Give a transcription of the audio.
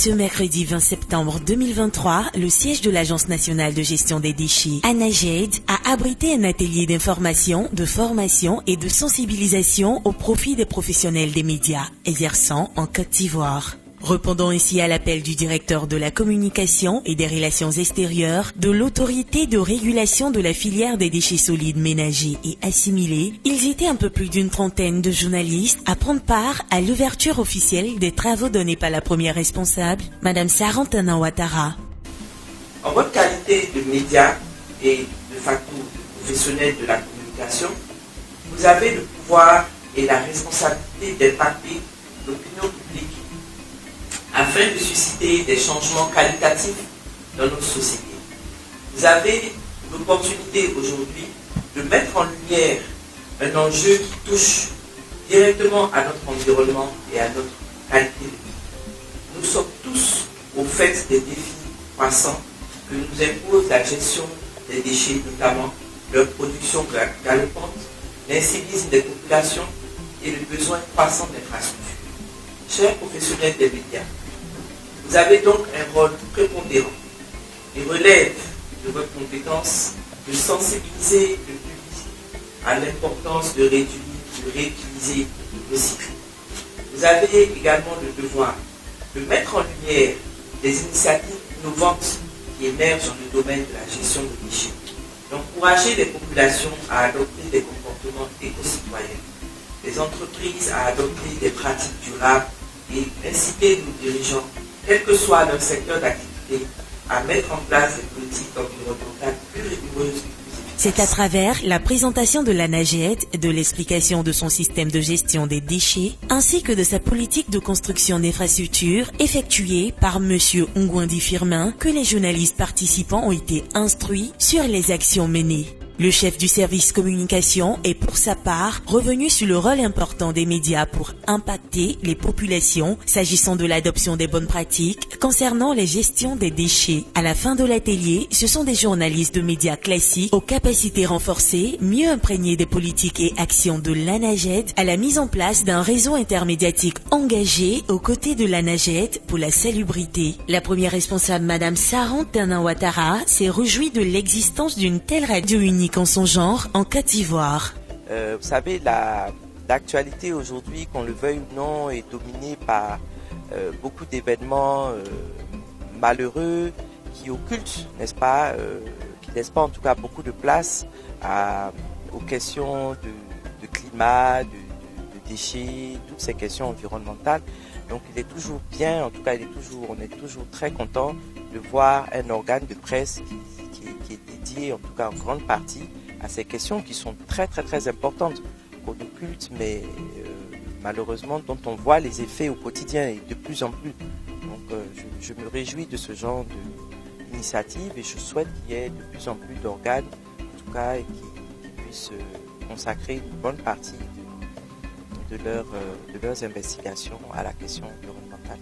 Ce mercredi 20 septembre 2023, le siège de l'Agence nationale de gestion des déchets, ANAGED, a abrité un atelier d'information, de formation et de sensibilisation au profit des professionnels des médias exerçant en Côte d'Ivoire. Répondant ainsi à l'appel du directeur de la communication et des relations extérieures de l'autorité de régulation de la filière des déchets solides ménagers et assimilés, ils étaient un peu plus d'une trentaine de journalistes à prendre part à l'ouverture officielle des travaux donnés par la première responsable, Madame Sarantana Ouattara. En votre qualité de média et de facto de professionnel de la communication, vous avez le pouvoir et la responsabilité d'impacter l'opinion publique afin de susciter des changements qualitatifs dans notre société. Vous avez l'opportunité aujourd'hui de mettre en lumière un enjeu qui touche directement à notre environnement et à notre qualité de vie. Nous sommes tous au fait des défis croissants que nous impose la gestion des déchets, notamment leur production galopante, l'incivisme des populations et le besoin croissant d'infrastructures. Chers professionnels des médias, vous avez donc un rôle prépondérant. Il relève de votre compétence de sensibiliser le public à l'importance de réduire, de réutiliser, de recycler. Vous avez également le devoir de mettre en lumière des initiatives innovantes qui émergent dans le domaine de la gestion des déchets, d'encourager les populations à adopter des comportements éco-citoyens, les entreprises à adopter des pratiques durables et inciter nos dirigeants, quel que soit leur secteur d'activité, à mettre en place des politiques environnementales plus rigoureuses. C'est à travers la présentation de l'ANAGED, de l'explication de son système de gestion des déchets, ainsi que de sa politique de construction d'infrastructures effectuée par M. Ngouandi Firmin, que les journalistes participants ont été instruits sur les actions menées. Le chef du service communication est pour sa part revenu sur le rôle important des médias pour impacter les populations s'agissant de l'adoption des bonnes pratiques concernant les gestions des déchets. À la fin de l'atelier, ce sont des journalistes de médias classiques aux capacités renforcées, mieux imprégnés des politiques et actions de l'ANAGED à la mise en place d'un réseau intermédiatique engagé aux côtés de l'ANAGED pour la salubrité. La première responsable, Madame Sarantana Ouattara, s'est réjouie de l'existence d'une telle radio unique en son genre en Côte d'Ivoire. Vous savez, l'actualité aujourd'hui, qu'on le veuille ou non, est dominée par beaucoup d'événements malheureux qui occultent, n'est-ce pas, qui ne laissent pas en tout cas beaucoup de place aux questions de climat, de déchets, toutes ces questions environnementales. Donc il est toujours bien, en tout cas on est toujours très content de voir un organe de presse qui est dédié en tout cas en grande partie à ces questions qui sont très très très importantes, qu'on occulte mais malheureusement dont on voit les effets au quotidien et de plus en plus. Donc je me réjouis de ce genre d'initiative et je souhaite qu'il y ait de plus en plus d'organes en tout cas et qui puissent consacrer une bonne partie de leurs investigations à la question environnementale.